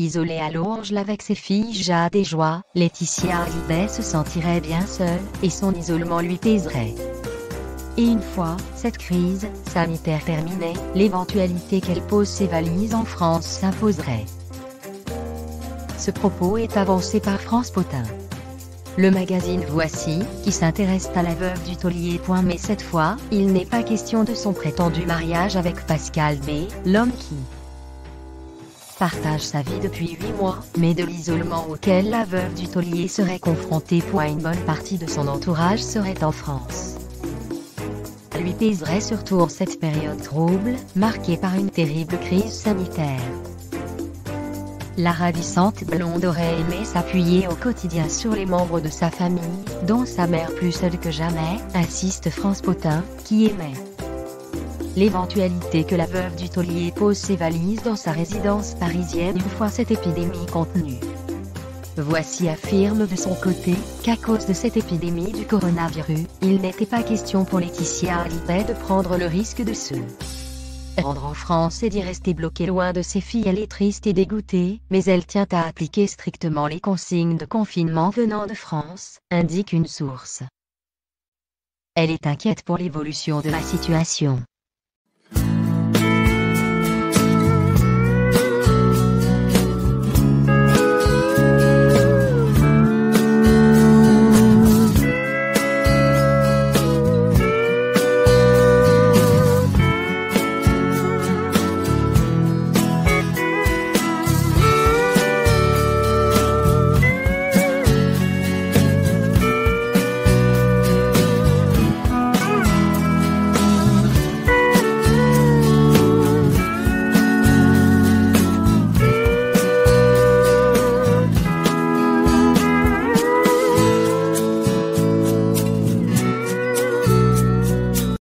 isolée à Los Angeles avec ses filles Jade et Joie, Laetitia Hallyday se sentirait bien seule, et son isolement lui pèserait. Et une fois cette crise sanitaire terminée, l'éventualité qu'elle pose ses valises en France s'imposerait. Ce propos est avancé par France Potin. Le magazine Voici, qui s'intéresse à la veuve du taulier. Mais cette fois, il n'est pas question de son prétendu mariage avec Pascal B, l'homme qui partage sa vie depuis 8 mois, mais de l'isolement auquel la veuve du taulier serait confrontée. Une bonne partie de son entourage serait en France. Lui pèserait surtout cette période trouble, marquée par une terrible crise sanitaire. La ravissante blonde aurait aimé s'appuyer au quotidien sur les membres de sa famille, dont sa mère plus seule que jamais, insiste France Potin, qui émet l'éventualité que la veuve du taulier pose ses valises dans sa résidence parisienne une fois cette épidémie contenue. Voici affirme de son côté qu'à cause de cette épidémie du coronavirus, il n'était pas question pour Laetitia Hallyday de prendre le risque de se rendre en France et d'y rester bloquée loin de ses filles. Elle est triste et dégoûtée, mais elle tient à appliquer strictement les consignes de confinement venant de France, indique une source. Elle est inquiète pour l'évolution de la situation.